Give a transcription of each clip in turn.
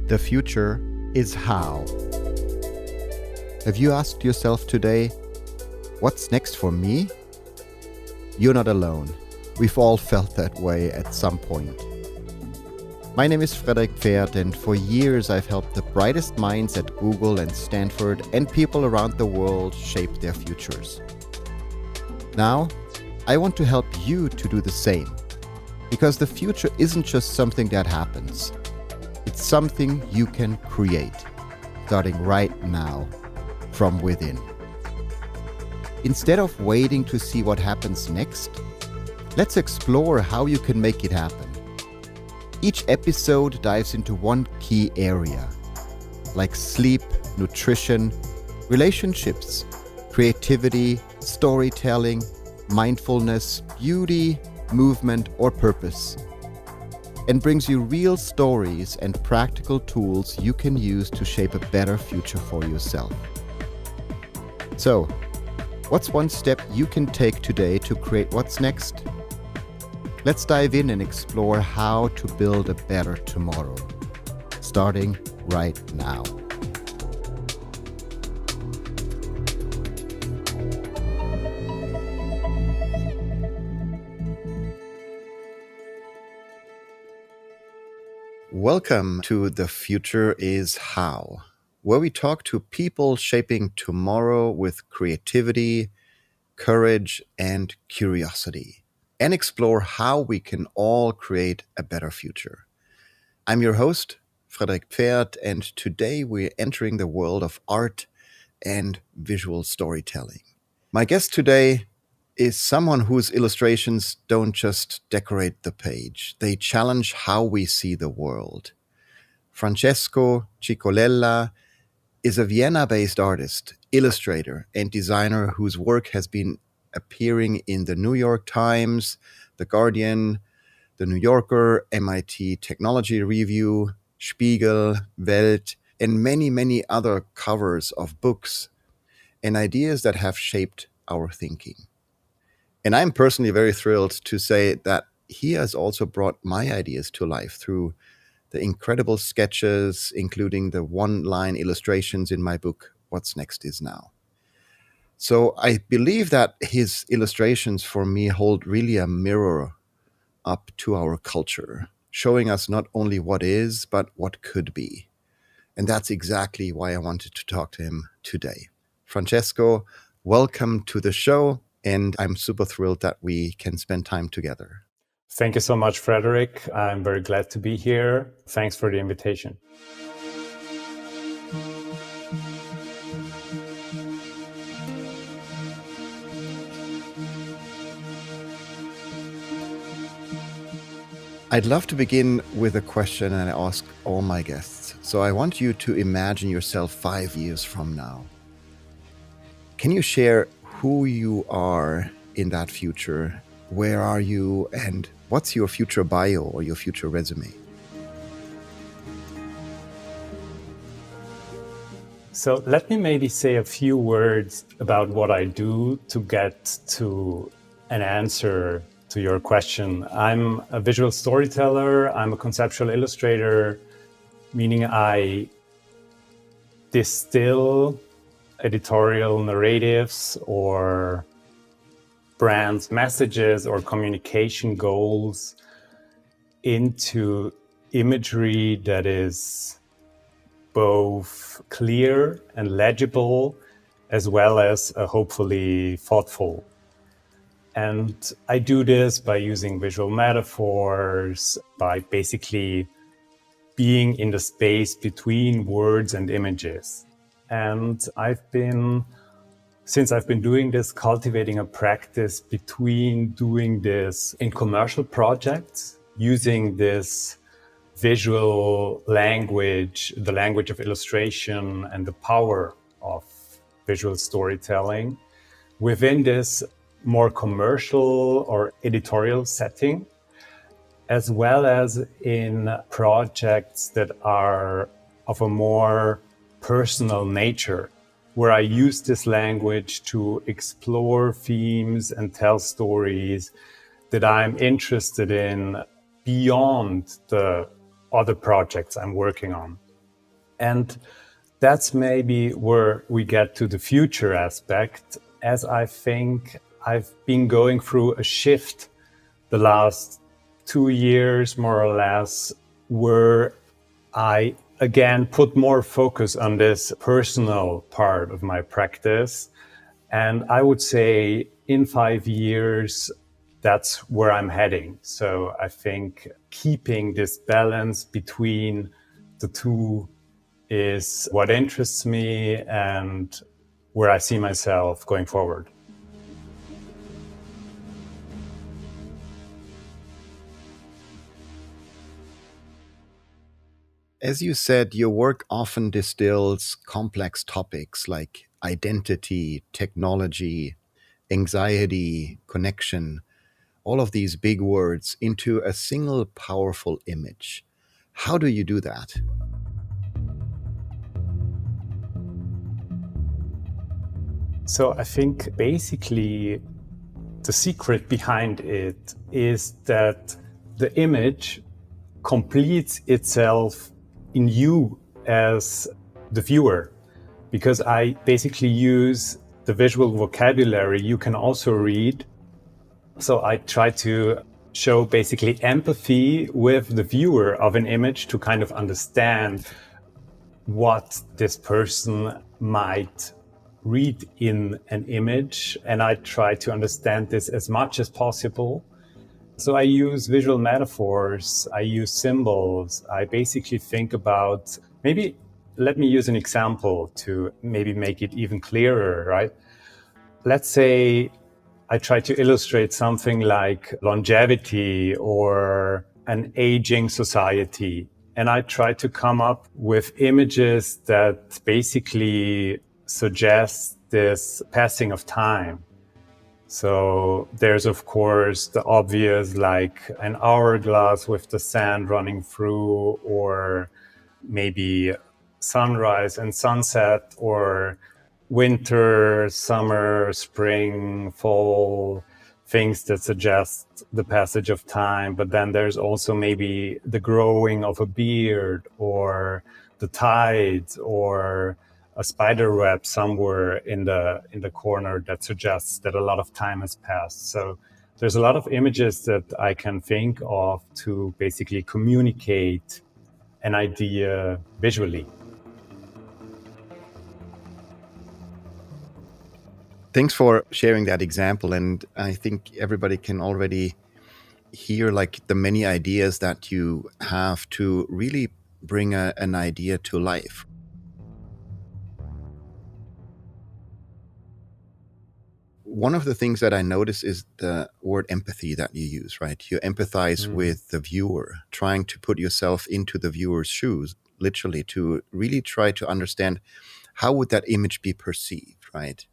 The future is how. Have you asked yourself today, what's next for me? You're not alone. We've all felt that way at some point. My name is Frederik, and for years I've helped the brightest minds at Google and Stanford and people around the world shape their futures. Now, I want to help you to do the same. Because the future isn't just something that happens. It's something you can create, starting right now, from within. Instead of waiting to see what happens next, let's explore how you can make it happen. Each episode dives into one key area, like sleep, nutrition, relationships, creativity, storytelling, mindfulness, beauty, movement, or purpose, and brings you real stories and practical tools you can use to shape a better future for yourself. So, what's one step you can take today to create what's next? Let's dive in and explore how to build a better tomorrow, starting right now. Welcome to The Future is How, where we talk to people shaping tomorrow with creativity, courage, and curiosity, and explore how we can all create a better future. I'm your host, Frederik, and today we're entering the world of art and visual storytelling. My guest today is someone whose illustrations don't just decorate the page. They challenge how we see the world. Francesco Ciccolella is a Vienna-based artist, illustrator, and designer whose work has been appearing in the New York Times, The Guardian, The New Yorker, MIT Technology Review, Spiegel, Welt, and many, many other covers of books and ideas that have shaped our thinking. And I'm personally very thrilled to say that he has also brought my ideas to life through the incredible sketches, including the one-line illustrations in my book, What's Next Is Now. So I believe that his illustrations for me hold really a mirror up to our culture, showing us not only what is, but what could be. And that's exactly why I wanted to talk to him today. Francesco, welcome to the show. And I'm super thrilled that we can spend time together. Thank you so much, Frederik. I'm very glad to be here. Thanks for the invitation. I'd love to begin with a question I ask all my guests. So I want you to imagine yourself 5 years from now. Can you share who you are in that future? Where are you? And what's your future bio or your future resume? So let me maybe say a few words about what I do to get to an answer to your question. I'm a visual storyteller. I'm a conceptual illustrator, meaning I distill editorial narratives or brand messages or communication goals into imagery that is both clear and legible, as well as hopefully thoughtful. And I do this by using visual metaphors, by basically being in the space between words and images. And since I've been doing this, cultivating a practice between doing this in commercial projects, using this visual language, the language of illustration and the power of visual storytelling within this more commercial or editorial setting, as well as in projects that are of a more personal nature, where I use this language to explore themes and tell stories that I'm interested in beyond the other projects I'm working on. And that's maybe where we get to the future aspect, as I think I've been going through a shift the last 2 years, more or less, where I again put more focus on this personal part of my practice. And I would say in 5 years, that's where I'm heading. So I think keeping this balance between the two is what interests me and where I see myself going forward. As you said, your work often distills complex topics like identity, technology, anxiety, connection, all of these big words into a single powerful image. How do you do that? So I think basically the secret behind it is that the image completes itself in you as the viewer, because I basically use the visual vocabulary you can also read. So I try to show basically empathy with the viewer of an image to kind of understand what this person might read in an image. And I try to understand this as much as possible. So I use visual metaphors, I use symbols, I basically think about, maybe let me use an example to maybe make it even clearer, right? Let's say I try to illustrate something like longevity or an aging society. And I try to come up with images that basically suggest this passing of time. So there's, of course, the obvious, like an hourglass with the sand running through, or maybe sunrise and sunset, or winter, summer, spring, fall, things that suggest the passage of time. But then there's also maybe the growing of a beard, or the tides, or a spider web somewhere in the corner that suggests that a lot of time has passed. So there's a lot of images that I can think of to basically communicate an idea visually. Thanks for sharing that example. And I think everybody can already hear like the many ideas that you have to really bring an idea to life. One of the things that I notice is the word empathy that you use, right? You empathize with the viewer, trying to put yourself into the viewer's shoes, literally, to really try to understand how would that image be perceived, right?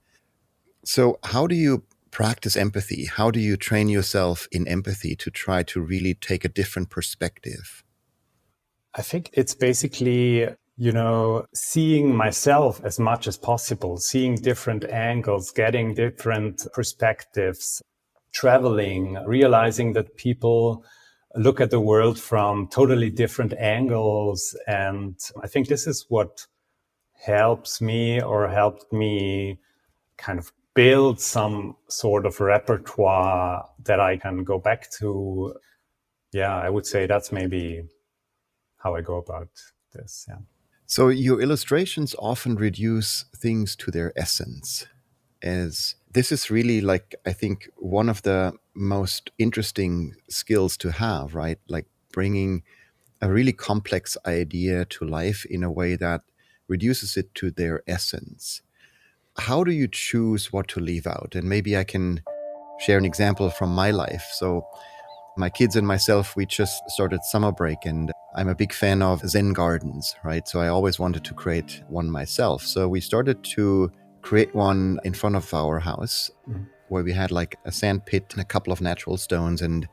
So how do you practice empathy? How do you train yourself in empathy to try to really take a different perspective? I think it's basically, seeing myself as much as possible, seeing different angles, getting different perspectives, traveling, realizing that people look at the world from totally different angles. And I think this is what helps me, or helped me, kind of build some sort of repertoire that I can go back to. Yeah, I would say that's maybe how I go about this. Yeah. So your illustrations often reduce things to their essence. As this is really, like, I think one of the most interesting skills to have, right? Like bringing a really complex idea to life in a way that reduces it to their essence. How do you choose what to leave out? And maybe I can share an example from my life. So my kids and myself, we just started summer break, and I'm a big fan of Zen gardens, right? So I always wanted to create one myself. So we started to create one in front of our house where we had like a sand pit and a couple of natural stones. And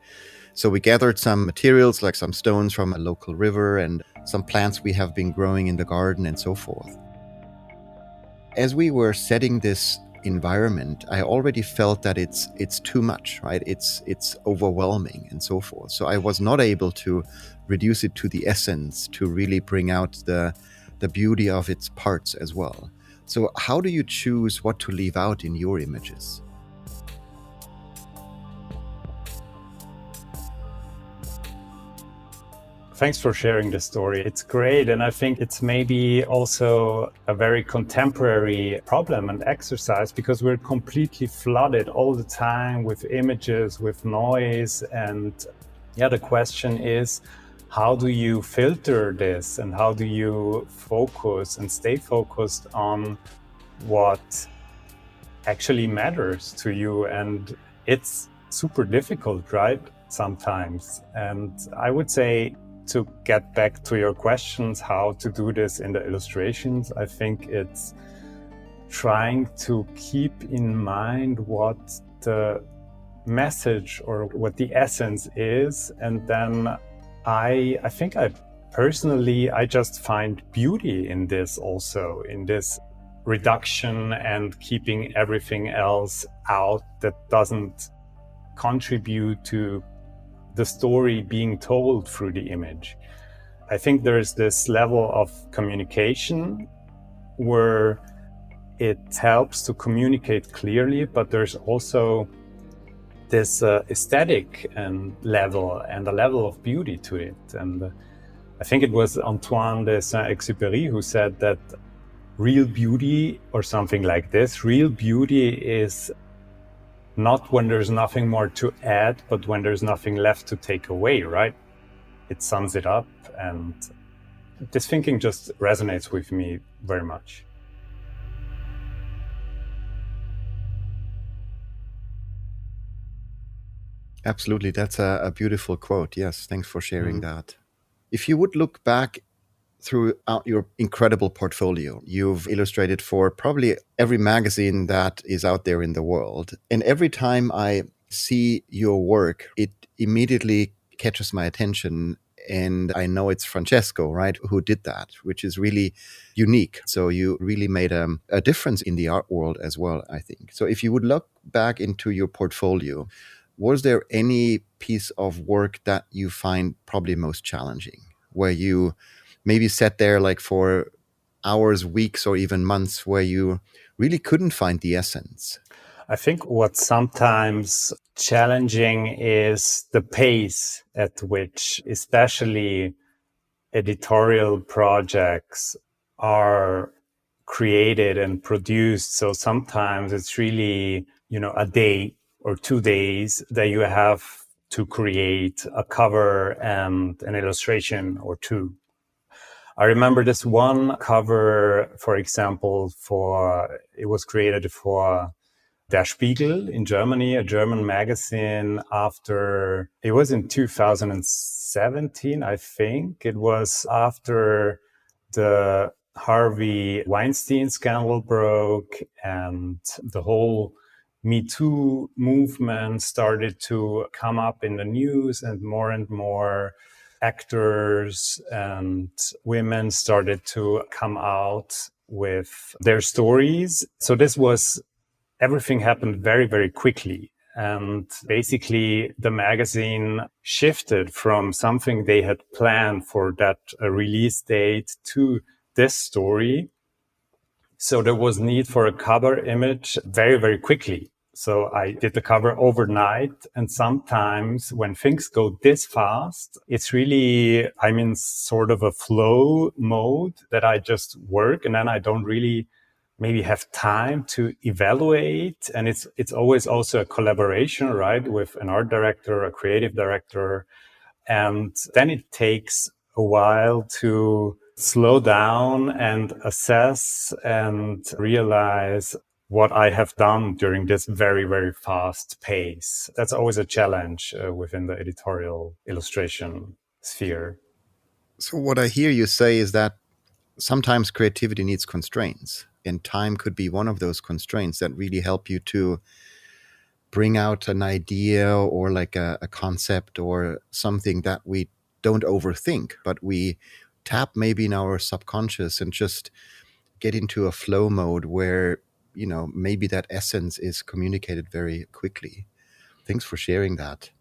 so we gathered some materials, like some stones from a local river and some plants we have been growing in the garden and so forth. As we were setting this environment, I already felt that it's too much, right? It's overwhelming and so forth. So I was not able to reduce it to the essence, to really bring out the the beauty of its parts as well. So, how do you choose what to leave out in your images? Thanks for sharing the story. It's great. And I think it's maybe also a very contemporary problem and exercise because we're completely flooded all the time with images, with noise. And yeah, the question is, how do you filter this and how do you focus and stay focused on what actually matters to you? And it's super difficult, right? Sometimes. And I would say, to get back to your questions, how to do this in the illustrations, I think it's trying to keep in mind what the message or what the essence is. And then I think I personally just find beauty in this also, in this reduction and keeping everything else out that doesn't contribute to the story being told through the image. I think there's this level of communication where it helps to communicate clearly, but there's also this aesthetic and level and a level of beauty to it. And I think it was Antoine de Saint-Exupéry who said that real beauty, or something like this, real beauty is not when there's nothing more to add, but when there's nothing left to take away, right? It sums it up. And this thinking just resonates with me very much. Absolutely. That's a beautiful quote. Yes. Thanks for sharing that. If you would look back throughout your incredible portfolio, you've illustrated for probably every magazine that is out there in the world. And every time I see your work, it immediately catches my attention. And I know it's Francesco, right, who did that, which is really unique. So you really made a difference in the art world as well, I think. So if you would look back into your portfolio, was there any piece of work that you find probably most challenging, where you maybe sat there like for hours, weeks, or even months where you really couldn't find the essence? I think what's sometimes challenging is the pace at which, especially editorial projects, are created and produced. So sometimes it's really, a day or 2 days that you have to create a cover and an illustration or two. I remember this one cover, for example, it was created for Der Spiegel in Germany, a German magazine, after, it was in 2017, I think. It was after the Harvey Weinstein scandal broke and the whole Me Too movement started to come up in the news, and more actors and women started to come out with their stories. So everything happened very, very quickly. And basically, the magazine shifted from something they had planned for that release date to this story. So there was need for a cover image very, very quickly. So I did the cover overnight. And sometimes when things go this fast, it's really, I'm in sort of a flow mode that I just work, and then I don't really maybe have time to evaluate. And it's always also a collaboration, right, with an art director, a creative director. And then it takes a while to slow down and assess and realize what I have done during this very, very fast pace. That's always a challenge within the editorial illustration sphere. So, what I hear you say is that sometimes creativity needs constraints, and time could be one of those constraints that really help you to bring out an idea or like a concept or something that we don't overthink, but we tap maybe in our subconscious and just get into a flow mode where, maybe that essence is communicated very quickly. Thanks for sharing that.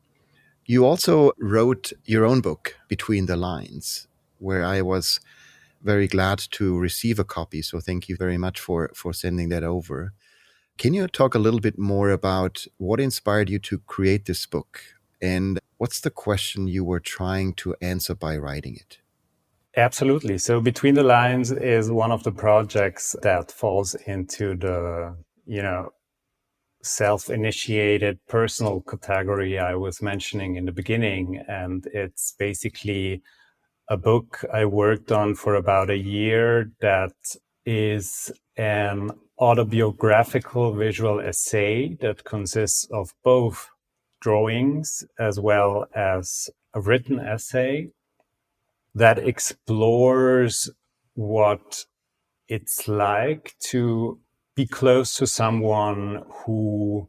You also wrote your own book, Between the Lines, where I was very glad to receive a copy. So thank you very much for sending that over. Can you talk a little bit more about what inspired you to create this book? And what's the question you were trying to answer by writing it? Absolutely. So Between the Lines is one of the projects that falls into the, self-initiated personal category I was mentioning in the beginning. And it's basically a book I worked on for about a year that is an autobiographical visual essay that consists of both drawings as well as a written essay that explores what it's like to be close to someone who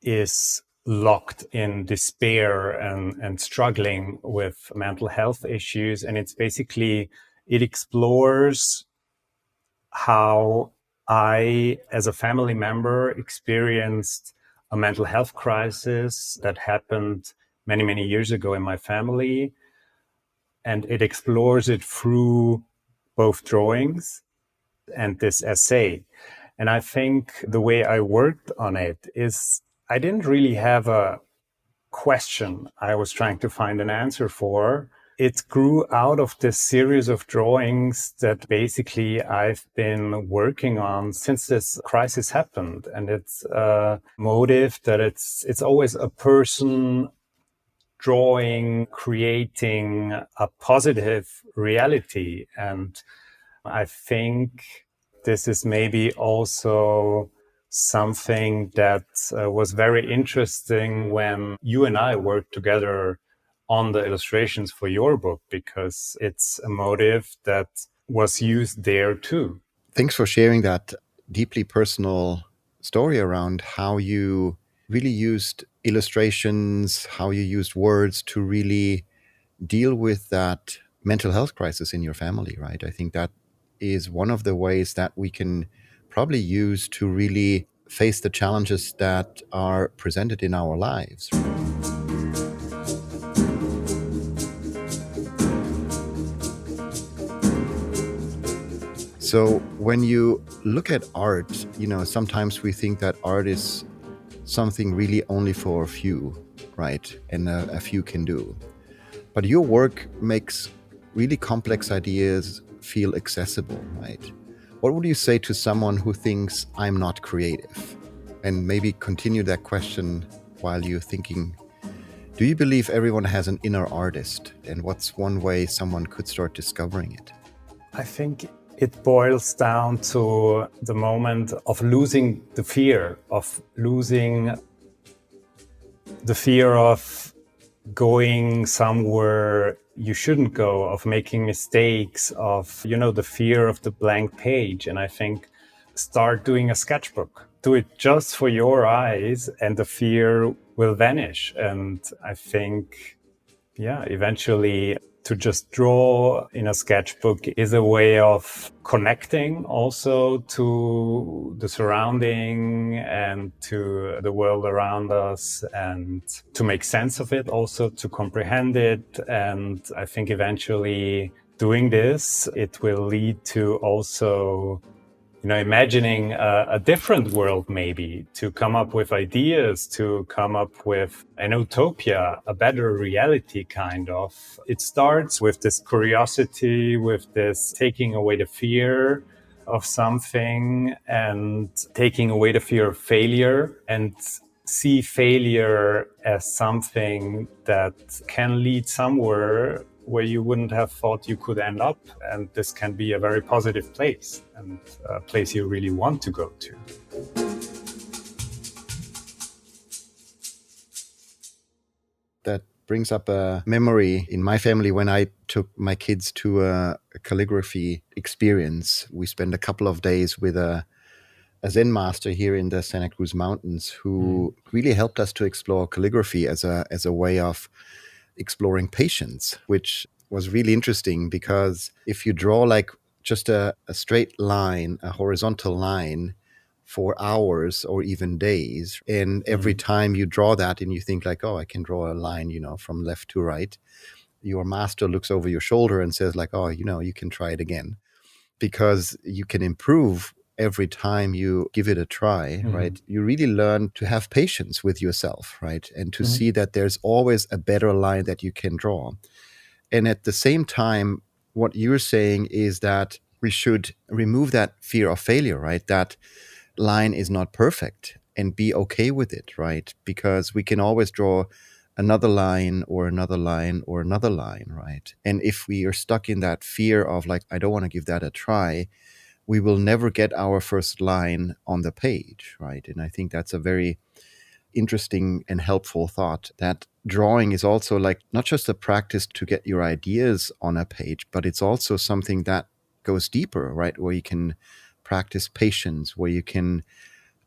is locked in despair and struggling with mental health issues. And it explores how I, as a family member, experienced a mental health crisis that happened many, many years ago in my family. And it explores it through both drawings and this essay. And I think the way I worked on it is I didn't really have a question I was trying to find an answer for. It grew out of this series of drawings that basically I've been working on since this crisis happened. And it's a motive that it's always a person drawing, creating a positive reality. And I think this is maybe also something that was very interesting when you and I worked together on the illustrations for your book, because it's a motive that was used there too. Thanks for sharing that deeply personal story around how you really used illustrations, how you used words to really deal with that mental health crisis in your family, right? I think that is one of the ways that we can probably use to really face the challenges that are presented in our lives. So when you look at art, sometimes we think that art is something really only for a few, right? And a few can do. But your work makes really complex ideas feel accessible, right? What would you say to someone who thinks I'm not creative? And maybe continue that question while you're thinking, do you believe everyone has an inner artist? And what's one way someone could start discovering it? I think it boils down to the moment of losing the fear of going somewhere you shouldn't go, of making mistakes, of, the fear of the blank page. And I think start doing a sketchbook. Do it just for your eyes and the fear will vanish. And I think, eventually to just draw in a sketchbook is a way of connecting also to the surrounding and to the world around us, and to make sense of it, also to comprehend it. And I think eventually doing this, it will lead to also imagining a different world, maybe, to come up with ideas, to come up with an utopia, a better reality, kind of. It starts with this curiosity, with this taking away the fear of something and taking away the fear of failure, and see failure as something that can lead somewhere where you wouldn't have thought you could end up. And this can be a very positive place, and a place you really want to go to. That brings up a memory in my family when I took my kids to a calligraphy experience. We spent a couple of days with a Zen master here in the Santa Cruz Mountains who really helped us to explore calligraphy as a way of exploring patience, which was really interesting, because if you draw like just a straight line, a horizontal line for hours or even days, and every time you draw that and you think like, oh, I can draw a line, from left to right, your master looks over your shoulder and says like, oh, you can try it again, because you can improve every time you give it a try, right? You really learn to have patience with yourself, right? And to see that there's always a better line that you can draw. And at the same time, what you're saying is that we should remove that fear of failure, right? That line is not perfect, and be okay with it, right? Because we can always draw another line or another line or another line, right? And if we are stuck in that fear of like, I don't want to give that a try, we will never get our first line on the page, right? And I think that's a very interesting and helpful thought, that drawing is also like not just a practice to get your ideas on a page, but it's also something that goes deeper, right? Where you can practice patience, where you can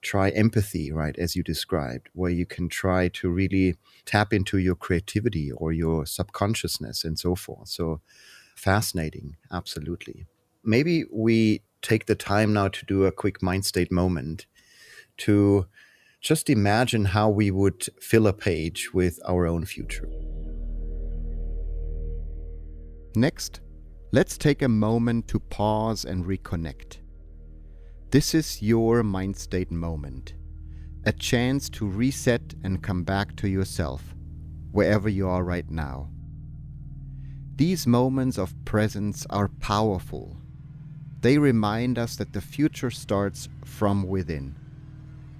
try empathy, right? As you described, where you can try to really tap into your creativity or your subconsciousness and so forth. So fascinating. Absolutely. Maybe we take the time now to do a quick Mindstate moment to just imagine how we would fill a page with our own future. Next, let's take a moment to pause and reconnect. This is your Mindstate moment, a chance to reset and come back to yourself, wherever you are right now. These moments of presence are powerful. They remind us that the future starts from within,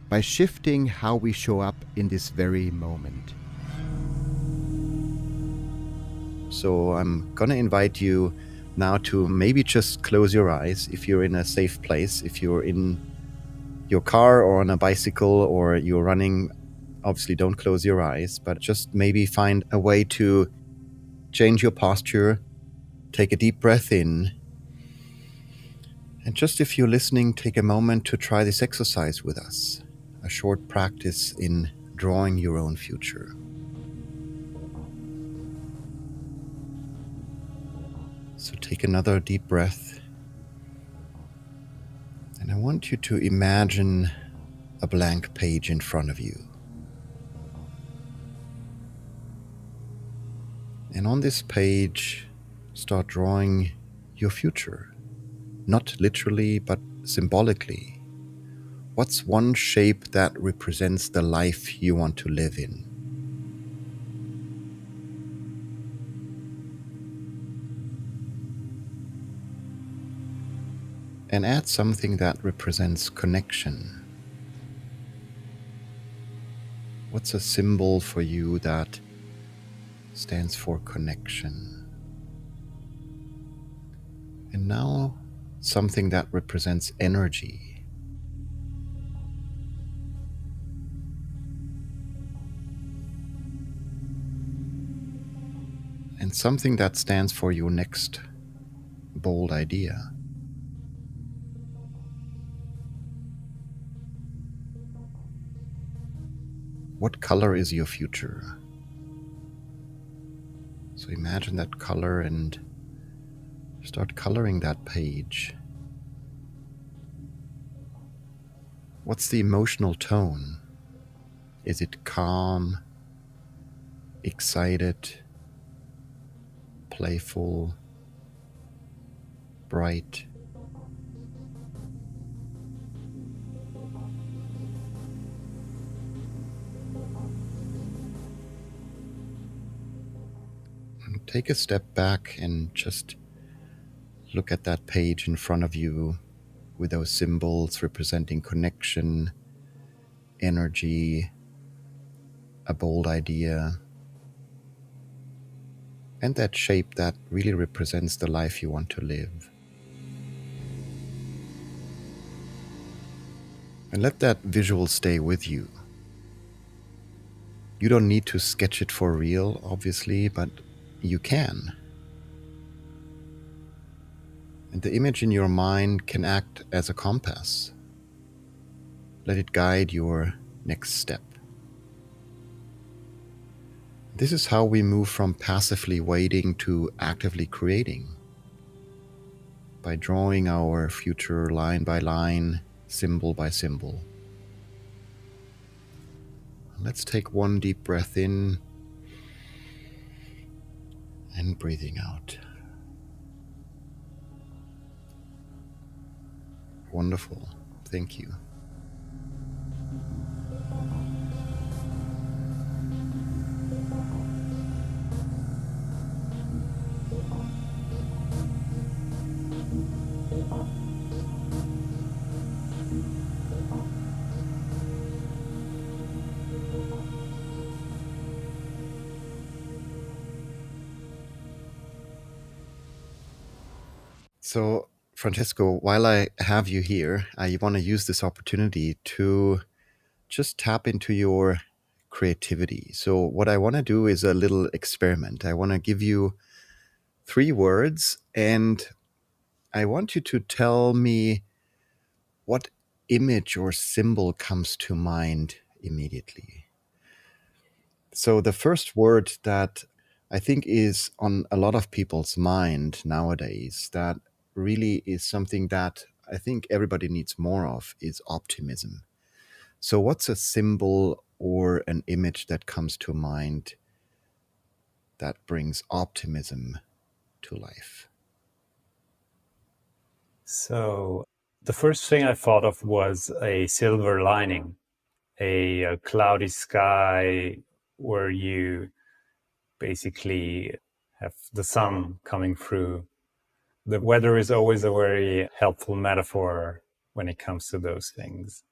by shifting how we show up in this very moment. So I'm going to invite you now to maybe just close your eyes if you're in a safe place. If you're in your car or on a bicycle or you're running, obviously don't close your eyes, but just maybe find a way to change your posture. Take a deep breath in. And just if you're listening, take a moment to try this exercise with us. A short practice in drawing your own future. So take another deep breath. And I want you to imagine a blank page in front of you. And on this page, start drawing your future. Not literally, but symbolically. What's one shape that represents the life you want to live in? And add something that represents connection. What's a symbol for you that stands for connection? And now something that represents energy. And something that stands for your next bold idea. What color is your future? So imagine that color and start coloring that page. What's the emotional tone? Is it calm, excited, playful, bright? And take a step back and just look at that page in front of you with those symbols representing connection, energy, a bold idea, and that shape that really represents the life you want to live. And let that visual stay with you. You don't need to sketch it for real, obviously, but you can. And the image in your mind can act as a compass. Let it guide your next step. This is how we move from passively waiting to actively creating, by drawing our future line by line, symbol by symbol. Let's take one deep breath in And breathing out. Wonderful. Thank you. So, Francesco, while I have you here, I want to use this opportunity to just tap into your creativity. So, what I want to do is a little experiment. I want to give you three words, and I want you to tell me what image or symbol comes to mind immediately. So, the first word that I think is on a lot of people's mind nowadays, that really is something that I think everybody needs more of, is optimism. So, what's a symbol or an image that comes to mind that brings optimism to life? So the first thing I thought of was a silver lining, a cloudy sky where you basically have the sun coming through. The weather is always a very helpful metaphor when it comes to those things.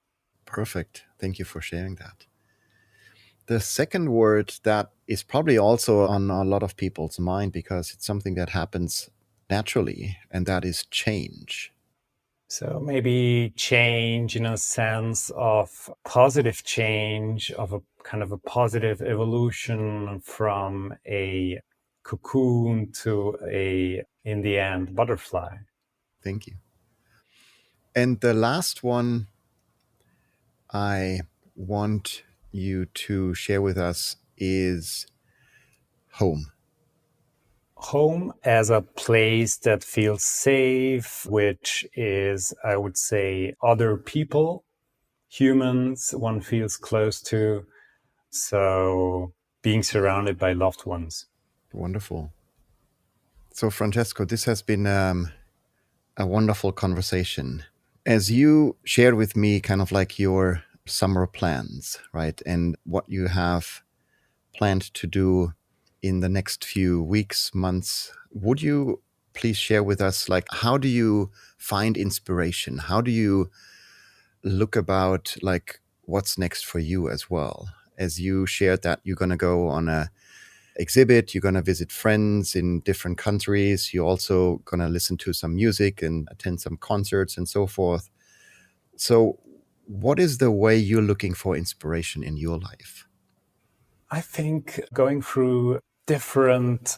Perfect. Thank you for sharing that. The second word that is probably also on a lot of people's mind because it's something that happens naturally, and that is change. So maybe change in a sense of positive change, of a kind of a positive evolution from a cocoon to a, in the end, butterfly. Thank you. And the last one I want you to share with us is home. Home as a place that feels safe, which is, I would say, other people, humans one feels close to. So being surrounded by loved ones. Wonderful. So, Francesco, this has been a wonderful conversation. As you shared with me, kind of like your summer plans, right? And what you have planned to do in the next few weeks, months, would you please share with us, like, how do you find inspiration? How do you look about, like, what's next for you as well? As you shared that you're going to go on a exhibit, you're going to visit friends in different countries, you're also going to listen to some music and attend some concerts and so forth. So, what is the way you're looking for inspiration in your life? I think going through different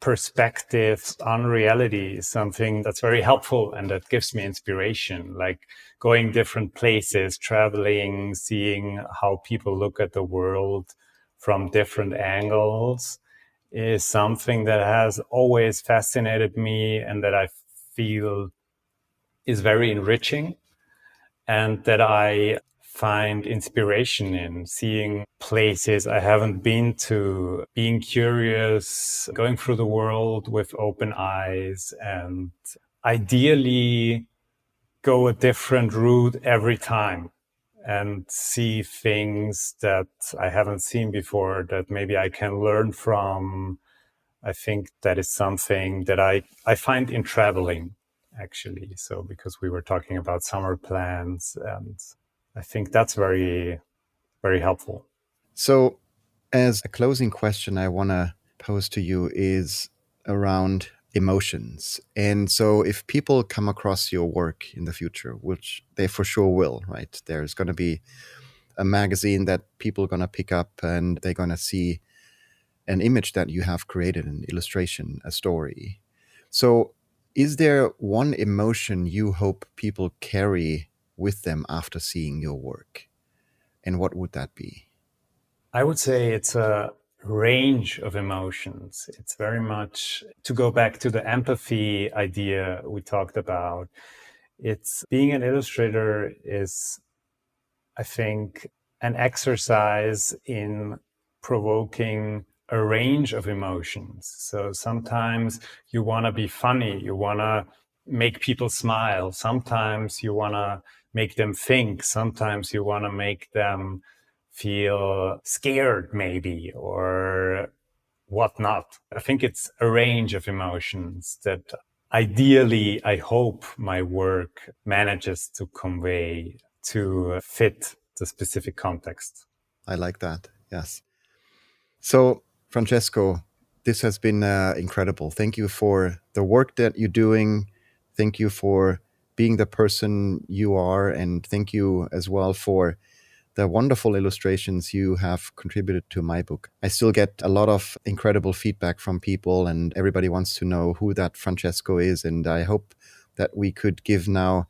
perspectives on reality is something that's very helpful and that gives me inspiration. Like going different places, traveling, seeing how people look at the world from different angles is something that has always fascinated me and that I feel is very enriching, and that I find inspiration in seeing places I haven't been to, being curious, going through the world with open eyes, and ideally go a different route every time and see things that I haven't seen before that maybe I can learn from. I think that is something that I find in traveling, actually. So, because we were talking about summer plans, and I think that's very, very helpful. So, as a closing question, I want to pose to you is around emotions. And so, if people come across your work in the future, which they for sure will, right? There's going to be a magazine that people are going to pick up and they're going to see an image that you have created, an illustration, a story. So, is there one emotion you hope people carry with them after seeing your work? And what would that be? I would say it's a range of emotions. It's very much to go back to the empathy idea we talked about. It's being an illustrator is, I think, an exercise in provoking a range of emotions. So sometimes you want to be funny, you want to make people smile. Sometimes you want to make them think. Sometimes you want to make them feel scared, maybe, or whatnot. I think it's a range of emotions that ideally, I hope my work manages to convey to fit the specific context. I like that. Yes. So, Francesco, this has been incredible. Thank you for the work that you're doing. Thank you for being the person you are. And thank you as well for the wonderful illustrations you have contributed to my book. I still get a lot of incredible feedback from people, and everybody wants to know who that Francesco is. And I hope that we could give now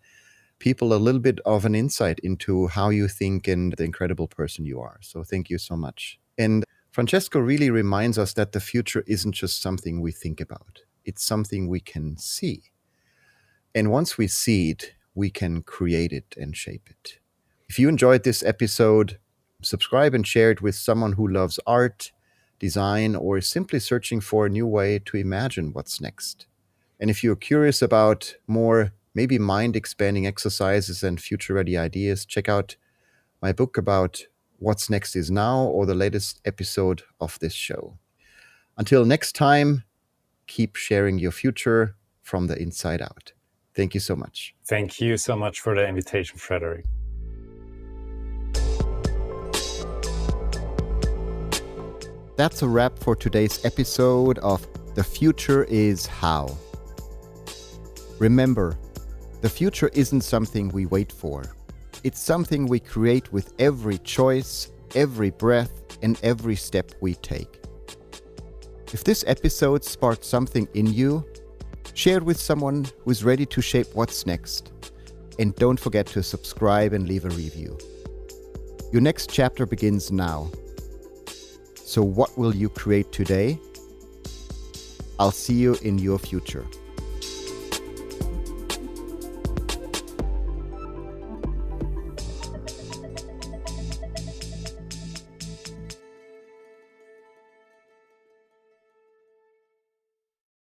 people a little bit of an insight into how you think and the incredible person you are. So thank you so much. And Francesco really reminds us that the future isn't just something we think about. It's something we can see. And once we see it, we can create it and shape it. If you enjoyed this episode, subscribe and share it with someone who loves art, design, or is simply searching for a new way to imagine what's next. And if you're curious about more, maybe mind-expanding exercises and future-ready ideas, check out my book about What's Next Is Now, or the latest episode of this show. Until next time, keep sharing your future from the inside out. Thank you so much. Thank you so much for the invitation, Frederik. That's a wrap for today's episode of The Future is How. Remember, the future isn't something we wait for. It's something we create with every choice, every breath, and every step we take. If this episode sparked something in you, share it with someone who's ready to shape what's next. And don't forget to subscribe and leave a review. Your next chapter begins now. So what will you create today? I'll see you in your future.